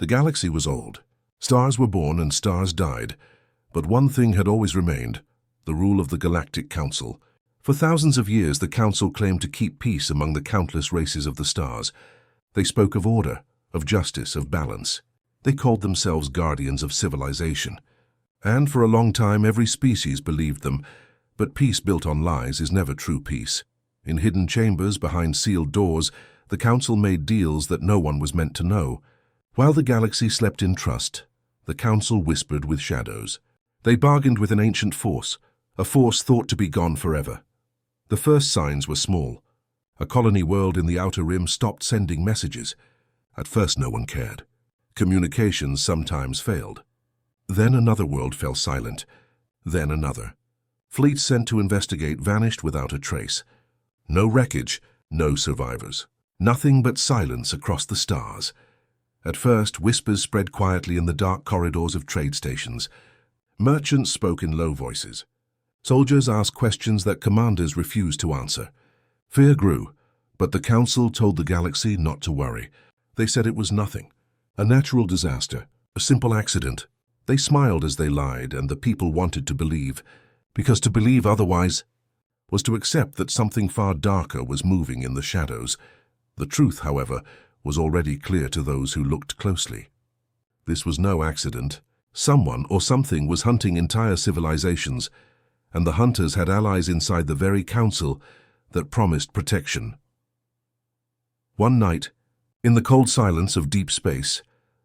The galaxy was old. Stars were born and stars died. But one thing had always remained: the rule of the Galactic Council. For thousands of years, the Council claimed to keep peace among the countless races of the stars. They spoke of order, of justice, of balance. They called themselves guardians of civilization. And for a long time, every species believed them. But peace built on lies is never true peace. In hidden chambers behind sealed doors, the Council made deals that no one was meant to know. While the galaxy slept in trust, the Council whispered with shadows. They bargained with an ancient force, a force thought to be gone forever. The first signs were small. A colony world in the outer rim stopped sending messages. At first no one cared. Communications sometimes failed. Then another world fell silent. Then another. Fleets sent to investigate vanished without a trace. No wreckage, no survivors. Nothing but silence across the stars. At first, whispers spread quietly in the dark corridors of trade stations. Merchants spoke in low voices. Soldiers asked questions that commanders refused to answer. Fear grew, but the Council told the galaxy not to worry. They said it was nothing. A natural disaster, a simple accident. They smiled as they lied, and the people wanted to believe, because to believe otherwise was to accept that something far darker was moving in the shadows. The truth, however, was already clear to those who looked closely. This was no accident. Someone or something was hunting entire civilizations, and the hunters had allies inside the very council that promised protection. One night, in the cold silence of deep space,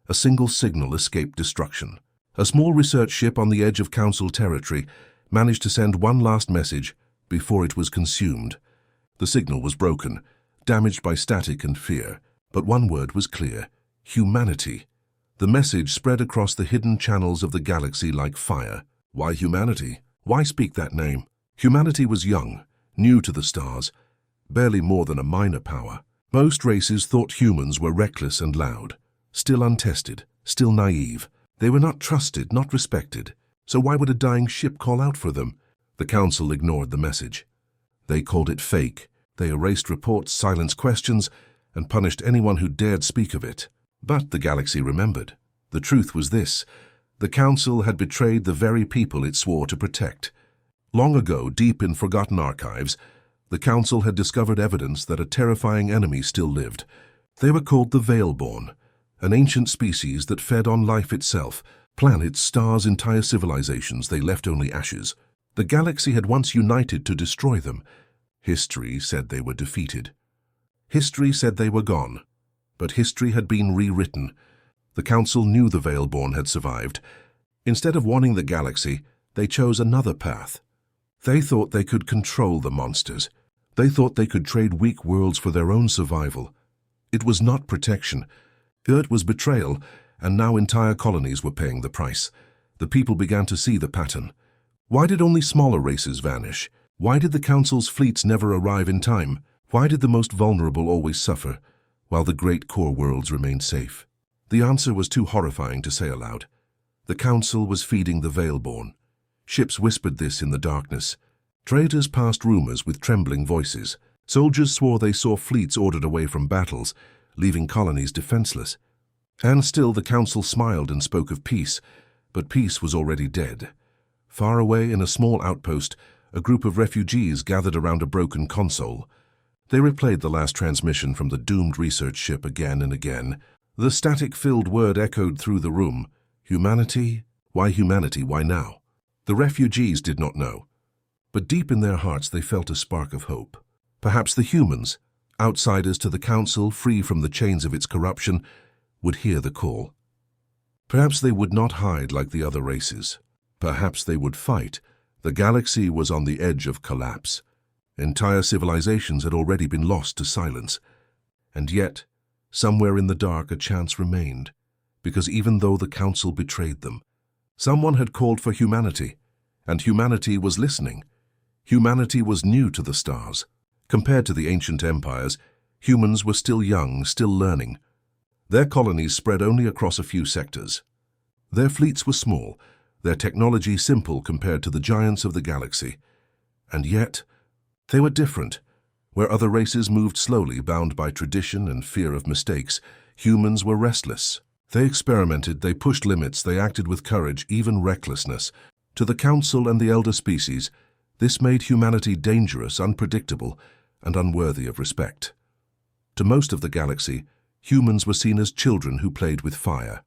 a single signal escaped destruction. A small research ship on the edge of council territory managed to send one last message before it was consumed. The signal was broken, damaged by static and fear, but one word was clear: humanity. The message spread across the hidden channels of the galaxy like fire. Why humanity? Why speak that name? Humanity was young, new to the stars, barely more than a minor power. Most races thought humans were reckless and loud, still untested, still naive. They were not trusted, not respected. So why would a dying ship call out for them? The Council ignored the message. They called it fake. They erased reports, silenced questions, and punished anyone who dared speak of it. But the galaxy remembered. The truth was this: the Council had betrayed the very people it swore to protect. Long ago, deep in forgotten archives, the Council had discovered evidence that a terrifying enemy still lived. They were called the Veilborn, an ancient species that fed on life itself. Planets, stars, entire civilizations, they left only ashes. The galaxy had once united to destroy them. History said they were defeated. History said they were gone. But history had been rewritten. The Council knew the Veilborn had survived. Instead of warning the galaxy, they chose another path. They thought they could control the monsters. They thought they could trade weak worlds for their own survival. It was not protection. It was betrayal, and now entire colonies were paying the price. The people began to see the pattern. Why did only smaller races vanish? Why did the Council's fleets never arrive in time? Why did the most vulnerable always suffer, while the great core worlds remained safe? The answer was too horrifying to say aloud. The Council was feeding the Veilborn. Ships whispered this in the darkness. Traders passed rumors with trembling voices. Soldiers swore they saw fleets ordered away from battles, leaving colonies defenseless. And still the Council smiled and spoke of peace, but peace was already dead. Far away in a small outpost, a group of refugees gathered around a broken console. They replayed the last transmission from the doomed research ship again and again. The static-filled word echoed through the room: humanity? Why now? The refugees did not know. But deep in their hearts they felt a spark of hope. Perhaps the humans, outsiders to the Council, free from the chains of its corruption, would hear the call. Perhaps they would not hide like the other races. Perhaps they would fight. The galaxy was on the edge of collapse. Entire civilizations had already been lost to silence. And yet, somewhere in the dark, a chance remained, because even though the Council betrayed them, someone had called for humanity, and humanity was listening. Humanity was new to the stars. Compared to the ancient empires, humans were still young, still learning. Their colonies spread only across a few sectors. Their fleets were small, their technology simple compared to the giants of the galaxy. And yet, they were different. Where other races moved slowly, bound by tradition and fear of mistakes, humans were restless. They experimented, they pushed limits, they acted with courage, even recklessness. To the Council and the elder species, this made humanity dangerous, unpredictable, and unworthy of respect. To most of the galaxy, humans were seen as children who played with fire.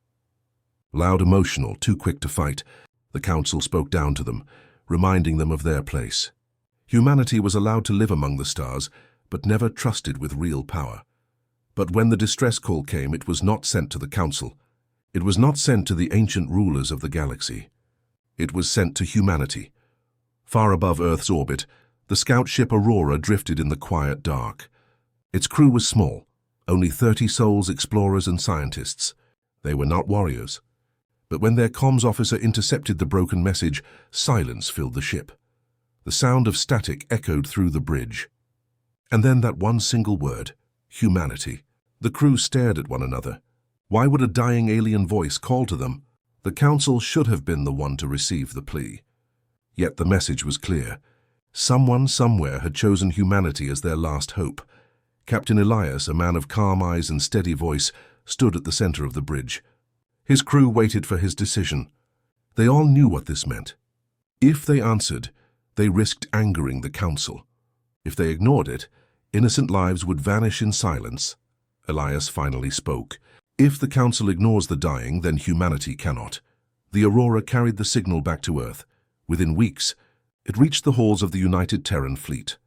Loud, emotional, too quick to fight, the Council spoke down to them, reminding them of their place. Humanity was allowed to live among the stars, but never trusted with real power. But when the distress call came, it was not sent to the Council. It was not sent to the ancient rulers of the galaxy. It was sent to humanity. Far above Earth's orbit, the scout ship Aurora drifted in the quiet dark. Its crew was small, only 30 souls, explorers and scientists. They were not warriors. But when their comms officer intercepted the broken message, silence filled the ship. The sound of static echoed through the bridge. And then that one single word, humanity. The crew stared at one another. Why would a dying alien voice call to them? The Council should have been the one to receive the plea. Yet the message was clear. Someone somewhere had chosen humanity as their last hope. Captain Elias, a man of calm eyes and steady voice, stood at the center of the bridge. His crew waited for his decision. They all knew what this meant. If they answered, they risked angering the Council. If they ignored it, innocent lives would vanish in silence. Elias finally spoke. If the Council ignores the dying, then humanity cannot. The Aurora carried the signal back to Earth. Within weeks, it reached the halls of the United Terran Fleet.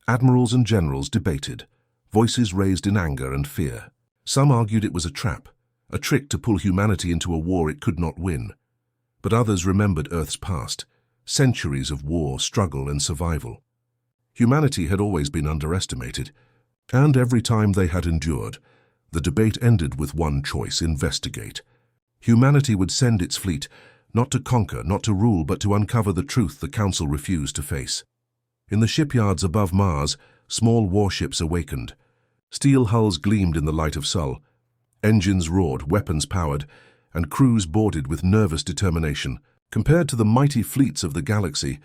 Admirals and generals debated, voices raised in anger and fear. Some argued it was a trap, a trick to pull humanity into a war it could not win. But others remembered Earth's past, centuries of war, struggle, and survival. Humanity had always been underestimated, and every time they had endured, the debate ended with one choice: investigate. Humanity would send its fleet, not to conquer, not to rule, but to uncover the truth the Council refused to face. In the shipyards above Mars, small warships awakened. Steel hulls gleamed in the light of Sol. Engines roared, weapons powered, and crews boarded with nervous determination. Compared to the mighty fleets of the galaxy,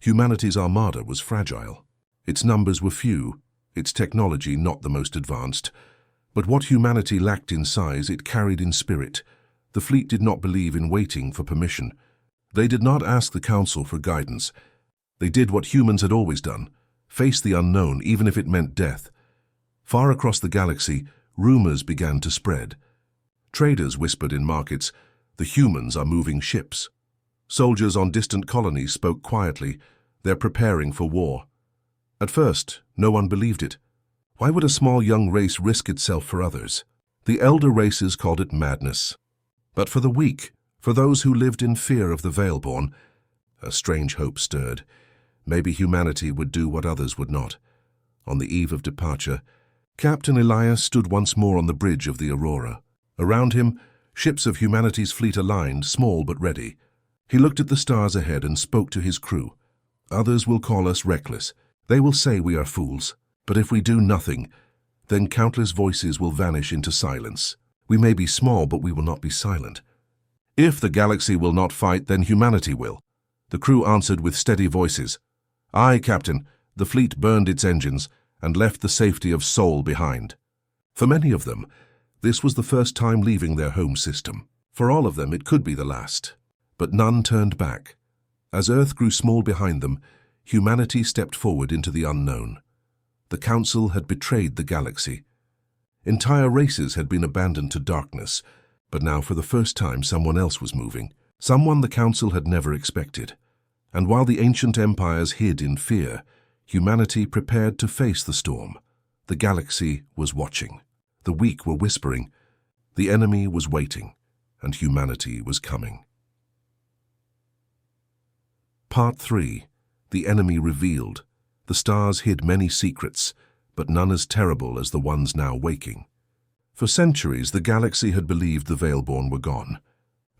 humanity's armada was fragile. Its numbers were few, its technology not the most advanced. But what humanity lacked in size, it carried in spirit. The fleet did not believe in waiting for permission. They did not ask the Council for guidance. They did what humans had always done: face the unknown, even if it meant death. Far across the galaxy, rumors began to spread. Traders whispered in markets, "The humans are moving ships." Soldiers on distant colonies spoke quietly, "They're preparing for war." At first, no one believed it. Why would a small young race risk itself for others? The elder races called it madness. But for the weak, for those who lived in fear of the Veilborn, a strange hope stirred. Maybe humanity would do what others would not. On the eve of departure, Captain Elias stood once more on the bridge of the Aurora. Around him, ships of humanity's fleet aligned, small but ready. He looked at the stars ahead and spoke to his crew. "Others will call us reckless. They will say we are fools. But if we do nothing, then countless voices will vanish into silence. We may be small, but we will not be silent. If the galaxy will not fight, then humanity will." The crew answered with steady voices. "Aye, Captain." The fleet burned its engines and left the safety of Sol behind. For many of them, this was the first time leaving their home system. For all of them, it could be the last. But none turned back. As Earth grew small behind them, humanity stepped forward into the unknown. The Council had betrayed the galaxy. Entire races had been abandoned to darkness, but now for the first time someone else was moving, someone the Council had never expected. And while the ancient empires hid in fear, humanity prepared to face the storm. The galaxy was watching. The weak were whispering. The enemy was waiting, and humanity was coming. Part 3. The enemy revealed. The stars hid many secrets, but none as terrible as the ones now waking. For centuries, the galaxy had believed the Veilborn were gone.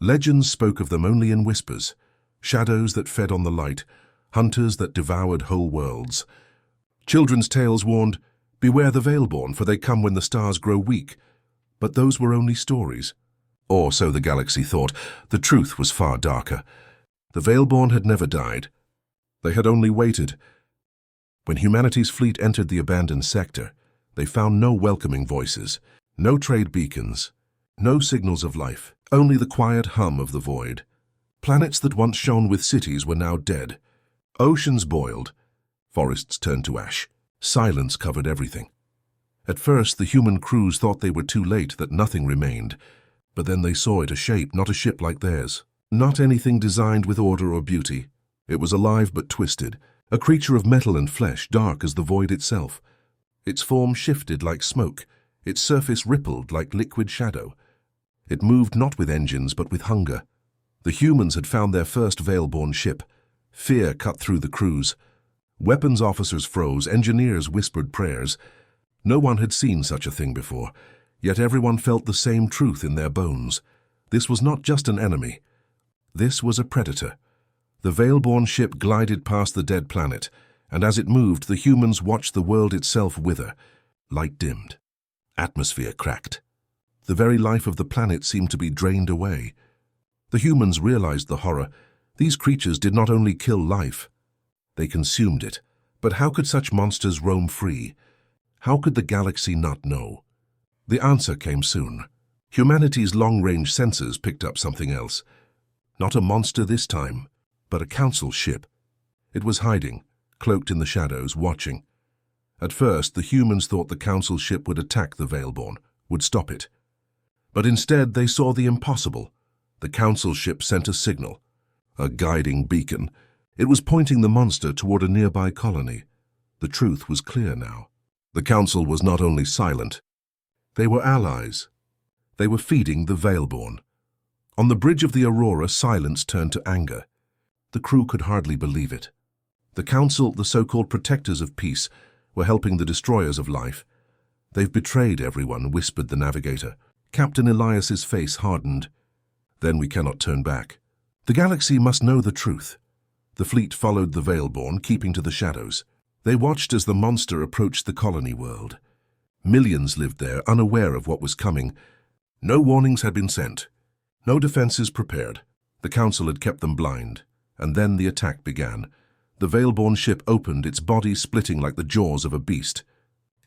Legends spoke of them only in whispers, shadows that fed on the light, hunters that devoured whole worlds. Children's tales warned, "Beware the Veilborn, for they come when the stars grow weak." But those were only stories. Or so the galaxy thought. The truth was far darker. The Veilborn had never died. They had only waited. When humanity's fleet entered the abandoned sector, they found no welcoming voices, no trade beacons, No signals of life, only the quiet hum of the void. Planets that once shone with cities were now dead. Oceans boiled. Forests turned to ash. Silence covered everything. At first, the human crews thought they were too late, that nothing remained. But then they saw it, a shape, not a ship like theirs. Not anything designed with order or beauty. It was alive but twisted, a creature of metal and flesh, dark as the void itself. Its form shifted like smoke. Its surface rippled like liquid shadow. It moved not with engines but with hunger. The humans had found their first Veil-born ship. Fear cut through the crews. Weapons officers froze, engineers whispered prayers. No one had seen such a thing before, yet everyone felt the same truth in their bones. This was not just an enemy. This was a predator. The Veil-born ship glided past the dead planet, and as it moved, the humans watched the world itself wither. Light dimmed. Atmosphere cracked. The very life of the planet seemed to be drained away. The humans realized the horror. These creatures did not only kill life, they consumed it. But how could such monsters roam free? How could the galaxy not know? The answer came soon. Humanity's long-range sensors picked up something else. Not a monster this time, but a council ship. It was hiding, cloaked in the shadows, watching. At first, the humans thought the council ship would attack the Veil-born, would stop it. But instead, they saw the impossible. The council ship sent a signal, a guiding beacon. It was pointing the monster toward a nearby colony. The truth was clear now. The council was not only silent, they were allies. They were feeding the Veil-born. On the bridge of the Aurora, silence turned to anger. The crew could hardly believe it. The council, the so-called protectors of peace, were helping the destroyers of life. They've betrayed everyone, whispered the navigator. Captain Elias's face hardened. Then we cannot turn back. The galaxy must know the truth. The fleet followed the Veil-born, keeping to the shadows. They watched as the monster approached the colony world. Millions lived there, unaware of what was coming. No warnings had been sent. No defenses prepared. The council had kept them blind. And then the attack began. The Veil-born ship opened, its body splitting like the jaws of a beast.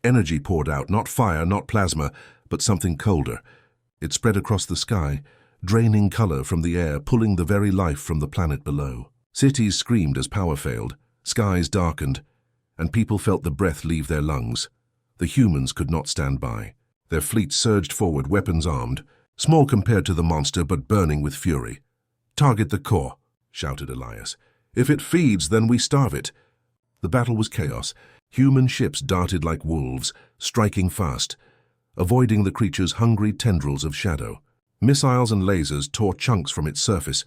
Energy poured out, not fire, not plasma, but something colder. It spread across the sky, draining color from the air, pulling the very life from the planet below. Cities screamed as power failed, skies darkened, and people felt the breath leave their lungs. The humans could not stand by. Their fleet surged forward, weapons armed, small compared to the monster but burning with fury. "Target the core," shouted Elias. "If it feeds, then we starve it." The battle was chaos. Human ships darted like wolves, striking fast, avoiding the creature's hungry tendrils of shadow. Missiles and lasers tore chunks from its surface,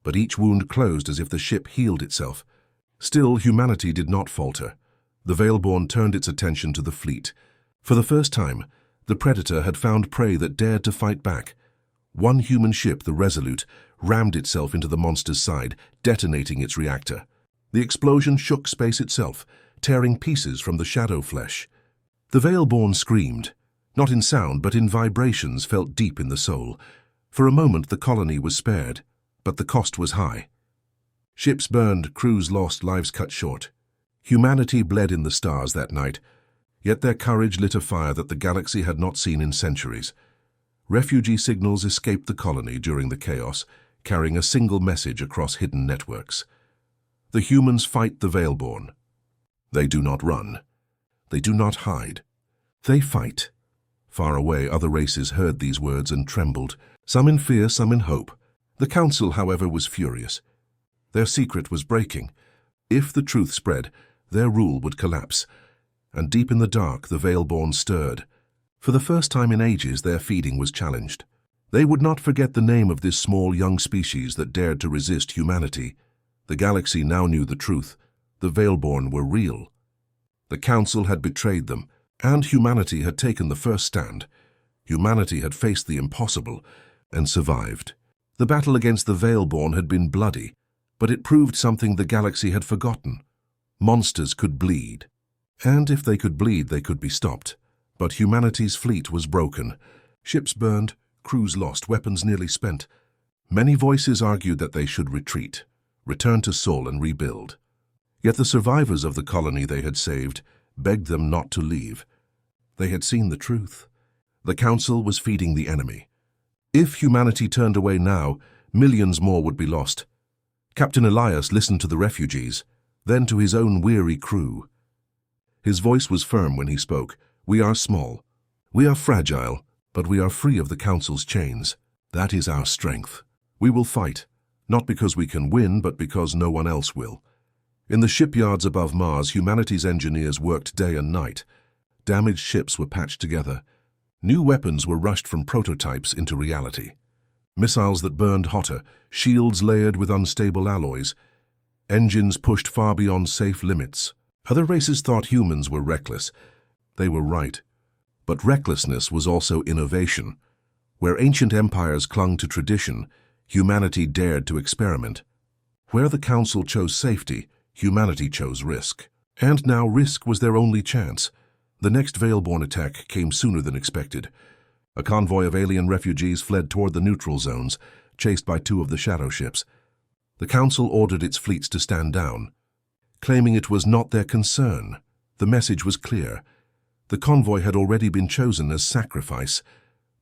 but each wound closed as if the ship healed itself. Still, humanity did not falter. The Veil-born turned its attention to the fleet. For the first time, the Predator had found prey that dared to fight back. One human ship, the Resolute, rammed itself into the monster's side, detonating its reactor. The explosion shook space itself, tearing pieces from the shadow flesh. The Veil-born screamed, not in sound but in vibrations felt deep in the soul. For a moment the colony was spared, but the cost was high. Ships burned, crews lost, lives cut short. Humanity bled in the stars that night, yet their courage lit a fire that the galaxy had not seen in centuries. Refugee signals escaped the colony during the chaos, carrying a single message across hidden networks. The humans fight the Veil-born. They do not run. They do not hide. They fight. Far away, other races heard these words and trembled, some in fear, some in hope. The council, however, was furious. Their secret was breaking. If the truth spread, their rule would collapse. And deep in the dark, the Veil-born stirred. For the first time in ages, their feeding was challenged. They would not forget the name of this small young species that dared to resist humanity. The galaxy now knew the truth. The Veil-born were real. The council had betrayed them, and humanity had taken the first stand. Humanity had faced the impossible and survived. The battle against the Veil-born had been bloody, but it proved something the galaxy had forgotten. Monsters could bleed. And if they could bleed, they could be stopped. But humanity's fleet was broken. Ships burned, crews lost, weapons nearly spent. Many voices argued that they should retreat, return to Sol and rebuild. Yet the survivors of the colony they had saved begged them not to leave. They had seen the truth. The council was feeding the enemy. If humanity turned away now, millions more would be lost. Captain Elias listened to the refugees, then to his own weary crew. His voice was firm when he spoke. We are small. We are fragile, but we are free of the Council's chains. That is our strength. We will fight, not because we can win, but because no one else will. In the shipyards above Mars, humanity's engineers worked day and night. Damaged ships were patched together. New weapons were rushed from prototypes into reality. Missiles that burned hotter, shields layered with unstable alloys, engines pushed far beyond safe limits. Other races thought humans were reckless. They were right. But recklessness was also innovation. Where ancient empires clung to tradition, humanity dared to experiment. Where the Council chose safety, humanity chose risk. And now risk was their only chance. The next Veilborn attack came sooner than expected. A convoy of alien refugees fled toward the neutral zones, chased by 2 of the shadow ships. The Council ordered its fleets to stand down, claiming it was not their concern. The message was clear. The convoy had already been chosen as sacrifice,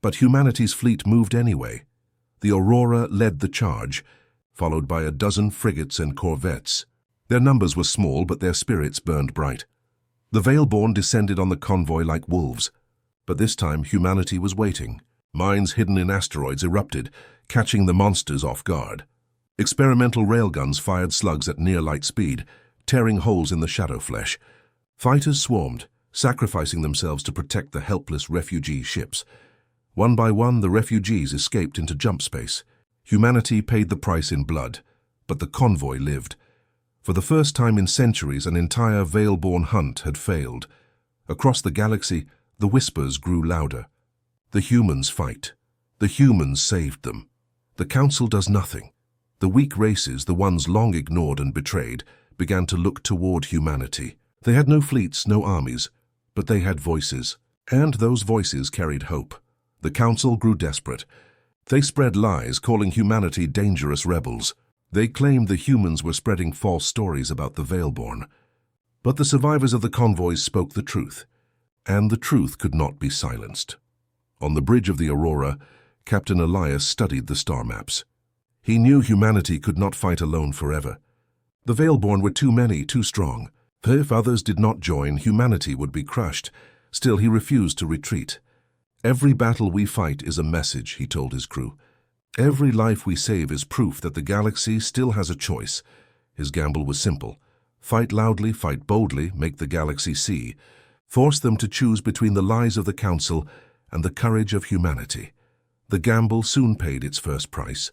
but humanity's fleet moved anyway. The Aurora led the charge, followed by a dozen frigates and corvettes. Their numbers were small, but their spirits burned bright. The Veilborn descended on the convoy like wolves, but this time humanity was waiting. Mines hidden in asteroids erupted, catching the monsters off guard. Experimental railguns fired slugs at near-light speed, tearing holes in the shadow flesh. Fighters swarmed, sacrificing themselves to protect the helpless refugee ships. One by one, the refugees escaped into jump space. Humanity paid the price in blood, but the convoy lived. For the first time in centuries, an entire Veilborn hunt had failed. Across the galaxy, the whispers grew louder. The humans fight. The humans saved them. The Council does nothing. The weak races, the ones long ignored and betrayed, began to look toward humanity. They had no fleets, no armies, but they had voices, and those voices carried hope. The Council grew desperate. They spread lies, calling humanity dangerous rebels. They claimed the humans were spreading false stories about the Veilborn. But the survivors of the convoys spoke the truth, and the truth could not be silenced. On the bridge of the Aurora, Captain Elias studied the star maps. He knew humanity could not fight alone forever. The Veilborn were too many, too strong. If others did not join, humanity would be crushed. Still, he refused to retreat. Every battle we fight is a message, he told his crew. Every life we save is proof that the galaxy still has a choice. His gamble was simple. Fight loudly, fight boldly, make the galaxy see. Force them to choose between the lies of the Council and the courage of humanity. The gamble soon paid its first price.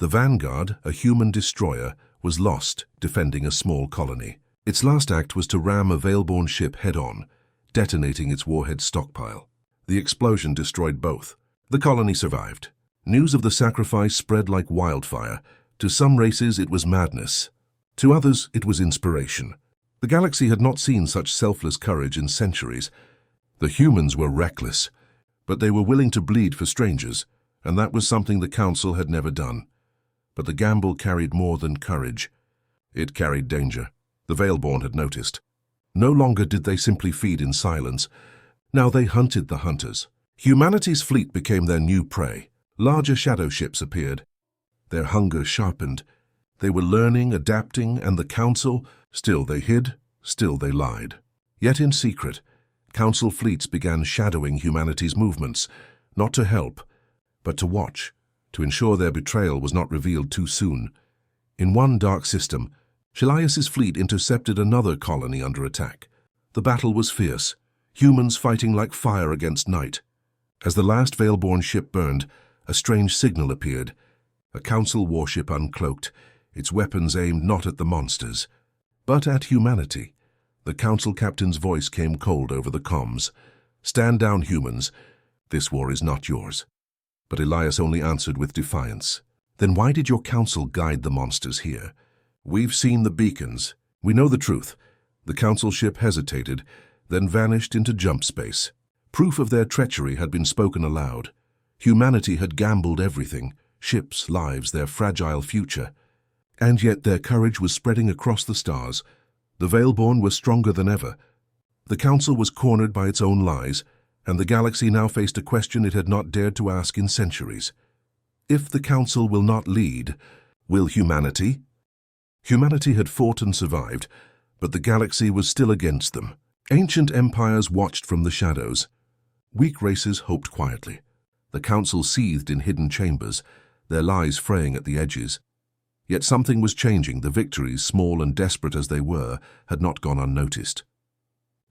The Vanguard, a human destroyer, was lost defending a small colony. Its last act was to ram a Veilborn ship head-on, detonating its warhead stockpile. The explosion destroyed both. The colony survived. News of the sacrifice spread like wildfire. To some races it was madness. To others it was inspiration. The galaxy had not seen such selfless courage in centuries. The humans were reckless, but they were willing to bleed for strangers, and that was something the Council had never done. But the gamble carried more than courage. It carried danger. The Veilborn had noticed. No longer did they simply feed in silence. Now they hunted the hunters. Humanity's fleet became their new prey. Larger shadow ships appeared. Their hunger sharpened. They were learning, adapting, and the Council, still they hid, still they lied. Yet in secret, Council fleets began shadowing humanity's movements, not to help, but to watch, to ensure their betrayal was not revealed too soon. In one dark system, Shelias's fleet intercepted another colony under attack. The battle was fierce, humans fighting like fire against night. As the last Veilborn ship burned, a strange signal appeared. A Council warship uncloaked, its weapons aimed not at the monsters, but at humanity. The Council captain's voice came cold over the comms. "Stand down, humans. This war is not yours." But Elias only answered with defiance. "Then why did your Council guide the monsters here? We've seen the beacons. We know the truth." The Council ship hesitated, then vanished into jump space. Proof of their treachery had been spoken aloud. Humanity had gambled everything, ships, lives, their fragile future. And yet their courage was spreading across the stars. The Veilborn were stronger than ever. The Council was cornered by its own lies, and the galaxy now faced a question it had not dared to ask in centuries. If the Council will not lead, will humanity? Humanity had fought and survived, but the galaxy was still against them. Ancient empires watched from the shadows. Weak races hoped quietly. The Council seethed in hidden chambers, their lies fraying at the edges. Yet something was changing. The victories, small and desperate as they were, had not gone unnoticed.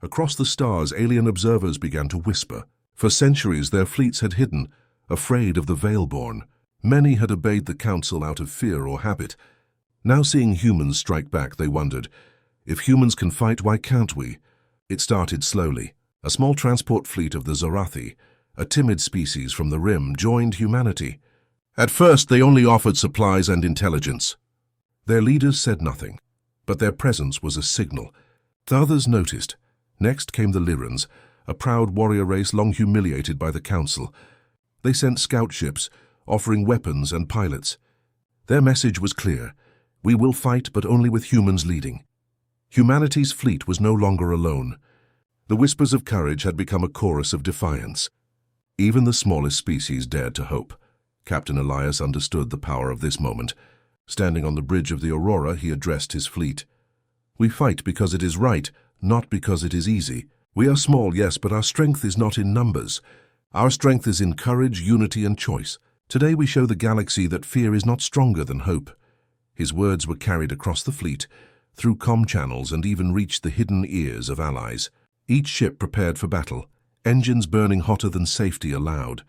Across the stars, alien observers began to whisper. For centuries their fleets had hidden, afraid of the Veilborn. Many had obeyed the Council out of fear or habit. Now seeing humans strike back, they wondered, if humans can fight, why can't we? It started slowly. A small transport fleet of the Zorathi, a timid species from the Rim, joined humanity. At first they only offered supplies and intelligence. Their leaders said nothing, but their presence was a signal. The others noticed. Next came the Lyrans, a proud warrior race long humiliated by the Council. They sent scout ships, offering weapons and pilots. Their message was clear. We will fight, but only with humans leading. Humanity's fleet was no longer alone. The whispers of courage had become a chorus of defiance. Even the smallest species dared to hope. Captain Elias understood the power of this moment. Standing on the bridge of the Aurora, he addressed his fleet. We fight because it is right, not because it is easy. We are small, yes, but our strength is not in numbers. Our strength is in courage, unity, and choice. Today we show the galaxy that fear is not stronger than hope. His words were carried across the fleet, through comm channels, and even reached the hidden ears of allies. Each ship prepared for battle, engines burning hotter than safety allowed.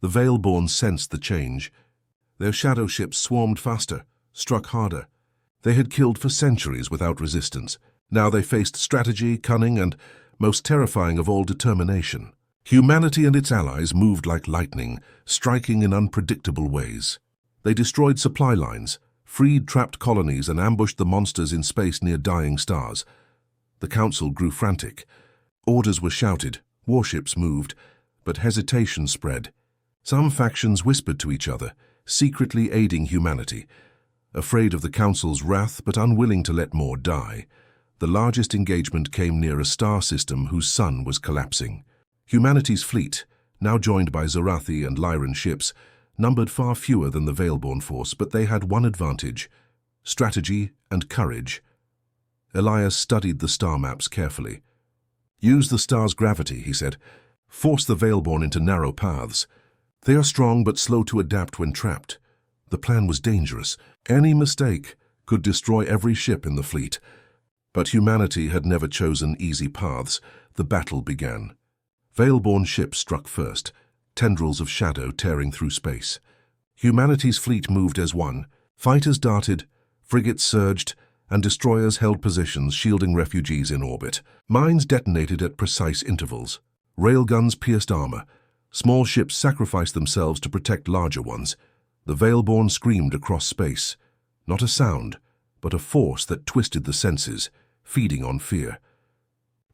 The Veilborn sensed the change. Their shadow ships swarmed faster, struck harder. They had killed for centuries without resistance. Now they faced strategy, cunning, and, most terrifying of all, determination. Humanity and its allies moved like lightning, striking in unpredictable ways. They destroyed supply lines, freed trapped colonies, and ambushed the monsters in space near dying stars. The Council grew frantic. Orders were shouted, warships moved, but hesitation spread. Some factions whispered to each other, secretly aiding humanity, afraid of the Council's wrath but unwilling to let more die. The largest engagement came near a star system whose sun was collapsing. Humanity's fleet, now joined by Zorathi and Lyran ships, numbered far fewer than the Veilborn force, but they had one advantage: strategy and courage. Elias studied the star maps carefully. Use the star's gravity, he said. Force the Veilborn into narrow paths. They are strong but slow to adapt when trapped. The plan was dangerous. Any mistake could destroy every ship in the fleet. But humanity had never chosen easy paths. The battle began. Veilborn ships struck first, tendrils of shadow tearing through space. Humanity's fleet moved as one. Fighters darted, frigates surged, and destroyers held positions, shielding refugees in orbit. Mines detonated at precise intervals. Railguns pierced armor. Small ships sacrificed themselves to protect larger ones. The Veilborn screamed across space. Not a sound, but a force that twisted the senses, feeding on fear.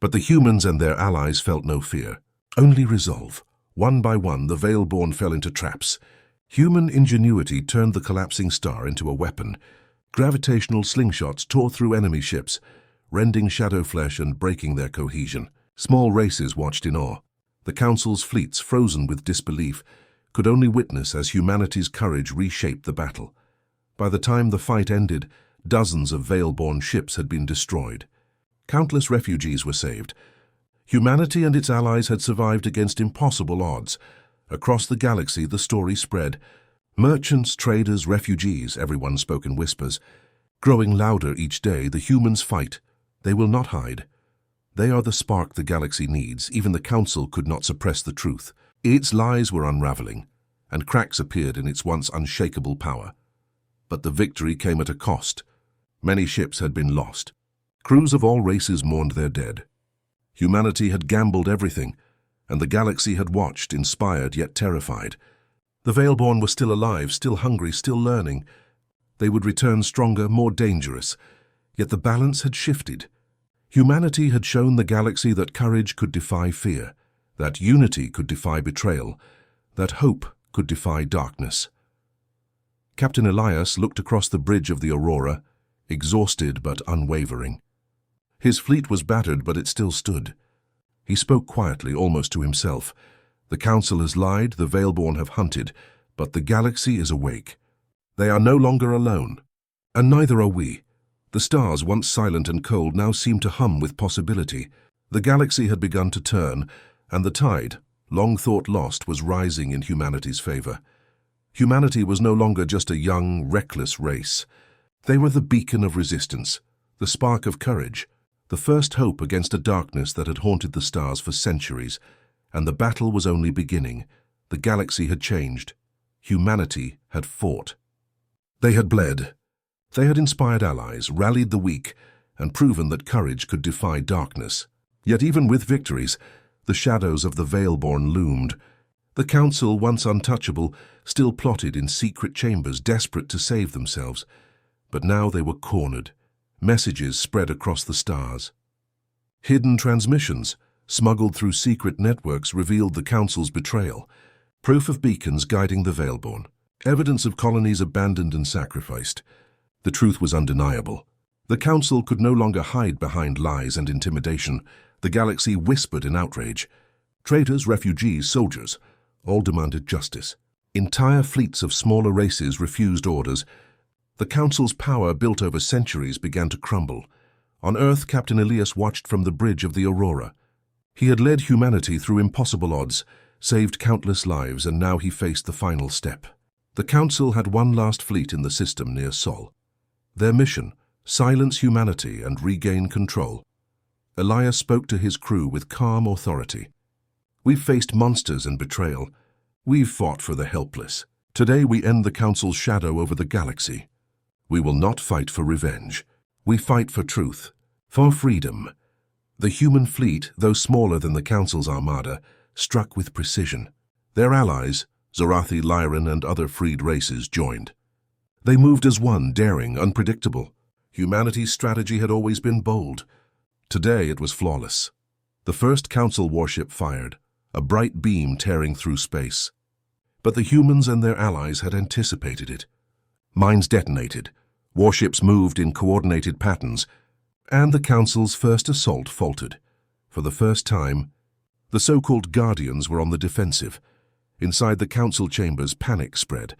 But the humans and their allies felt no fear, only resolve. One by one, the Veilborn fell into traps. Human ingenuity turned the collapsing star into a weapon. Gravitational slingshots tore through enemy ships, rending shadow flesh and breaking their cohesion. Small races watched in awe. The Council's fleets, frozen with disbelief, could only witness as humanity's courage reshaped the battle. By the time the fight ended, dozens of Veilborn ships had been destroyed. Countless refugees were saved. Humanity and its allies had survived against impossible odds. Across the galaxy, the story spread. Merchants, traders, refugees, everyone spoke in whispers. Growing louder each day, the humans fight. They will not hide. They are the spark the galaxy needs. Even the Council could not suppress the truth. Its lies were unraveling, and cracks appeared in its once unshakable power. But the victory came at a cost. Many ships had been lost. Crews of all races mourned their dead. Humanity had gambled everything, and the galaxy had watched, inspired yet terrified. The Veilborn were still alive, still hungry, still learning. They would return stronger, more dangerous. Yet the balance had shifted. Humanity had shown the galaxy that courage could defy fear, that unity could defy betrayal, that hope could defy darkness. Captain Elias looked across the bridge of the Aurora, exhausted but unwavering. His fleet was battered, but it still stood. He spoke quietly, almost to himself. The Council has lied, the Veilborn have hunted, But the galaxy is awake. They are no longer alone. And neither are we. The stars, once silent and cold, now seem to hum with possibility. The galaxy had begun to turn, and the tide, long thought lost, was rising in humanity's favor. Humanity was no longer just a young, reckless race. They were the beacon of resistance, the spark of courage, the first hope against a darkness that had haunted the stars for centuries. And the battle was only beginning. The galaxy had changed. Humanity had fought. They had bled. They had inspired allies, rallied the weak, and proven that courage could defy darkness. Yet even with victories, the shadows of the Veilborn loomed. The Council, once untouchable, still plotted in secret chambers, desperate to save themselves. But now they were cornered. Messages spread across the stars. Hidden transmissions, smuggled through secret networks, revealed the Council's betrayal. Proof of beacons guiding the Veilborn. Evidence of colonies abandoned and sacrificed. The truth was undeniable. The Council could no longer hide behind lies and intimidation. The galaxy whispered in outrage. Traitors, refugees, soldiers, all demanded justice. Entire fleets of smaller races refused orders. The Council's power, built over centuries, began to crumble. On Earth, Captain Elias watched from the bridge of the Aurora. He had led humanity through impossible odds, saved countless lives, and now he faced the final step. The Council had one last fleet in the system near Sol. Their mission, silence humanity and regain control. Elias spoke to his crew with calm authority. We've faced monsters and betrayal. We've fought for the helpless. Today we end the Council's shadow over the galaxy. We will not fight for revenge. We fight for truth, for freedom. The human fleet, though smaller than the Council's armada, struck with precision. Their allies, Zorathi, Lyran, and other freed races, joined. They moved as one, daring, unpredictable. Humanity's strategy had always been bold. Today it was flawless. The first Council warship fired, a bright beam tearing through space. But the humans and their allies had anticipated it. Mines detonated, warships moved in coordinated patterns, and the Council's first assault faltered. For the first time, the so-called Guardians were on the defensive. Inside the Council chambers, panic spread.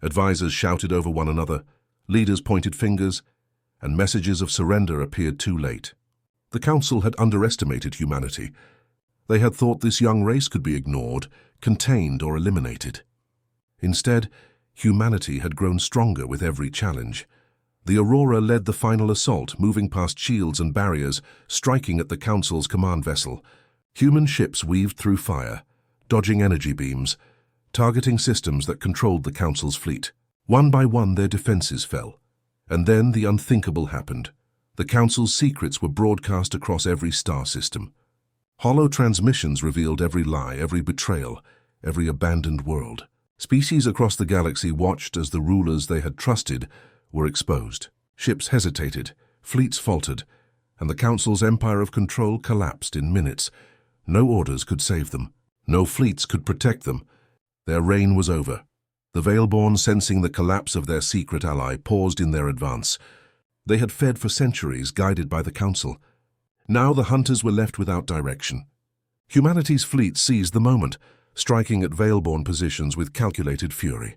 Advisors shouted over one another, leaders pointed fingers, and messages of surrender appeared too late. The Council had underestimated humanity. They had thought this young race could be ignored, contained, or eliminated. Instead, humanity had grown stronger with every challenge. The Aurora led the final assault, moving past shields and barriers, striking at the Council's command vessel. Human ships weaved through fire, dodging energy beams, targeting systems that controlled the Council's fleet. One by one, their defenses fell. And then the unthinkable happened. The Council's secrets were broadcast across every star system. Hollow transmissions revealed every lie, every betrayal, every abandoned world. Species across the galaxy watched as the rulers they had trusted were exposed. Ships hesitated, fleets faltered, and the Council's empire of control collapsed in minutes. No orders could save them. No fleets could protect them. Their reign was over. The Veilborn, sensing the collapse of their secret ally, paused in their advance. They had fed for centuries, guided by the Council. Now the hunters were left without direction. Humanity's fleet seized the moment, striking at Veilborn positions with calculated fury.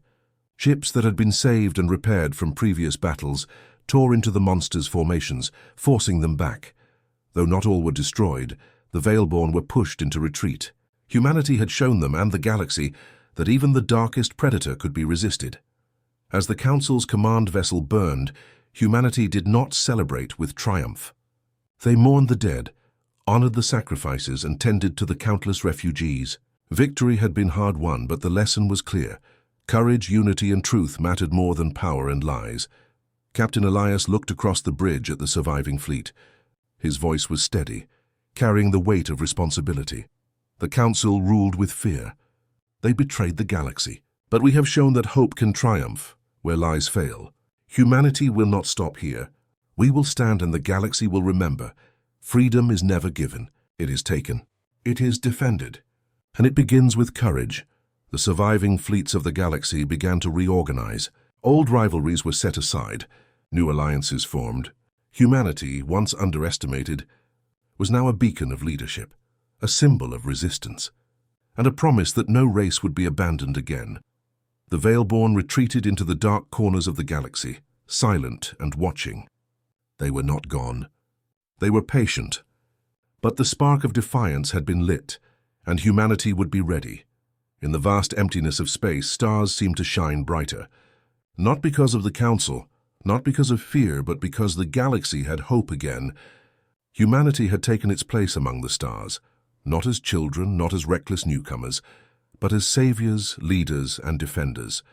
Ships that had been saved and repaired from previous battles tore into the monsters' formations, forcing them back. Though not all were destroyed, the Veilborn were pushed into retreat. Humanity had shown them and the galaxy that even the darkest predator could be resisted. As the Council's command vessel burned, humanity did not celebrate with triumph. They mourned the dead, honored the sacrifices, and tended to the countless refugees. Victory had been hard won, but the lesson was clear. Courage, unity, and truth mattered more than power and lies. Captain Elias looked across the bridge at the surviving fleet. His voice was steady, carrying the weight of responsibility. The Council ruled with fear. They betrayed the galaxy. But we have shown that hope can triumph where lies fail. Humanity will not stop here. We will stand and the galaxy will remember. Freedom is never given. It is taken. It is defended. And it begins with courage. The surviving fleets of the galaxy began to reorganize. Old rivalries were set aside. New alliances formed. Humanity, once underestimated, was now a beacon of leadership, a symbol of resistance, and a promise that no race would be abandoned again. The Veilborn retreated into the dark corners of the galaxy, silent and watching. They were not gone. They were patient. But the spark of defiance had been lit, and humanity would be ready. In the vast emptiness of space, stars seemed to shine brighter. Not because of the Council, not because of fear, but because the galaxy had hope again. Humanity had taken its place among the stars, not as children, not as reckless newcomers, but as saviors, leaders, and defenders.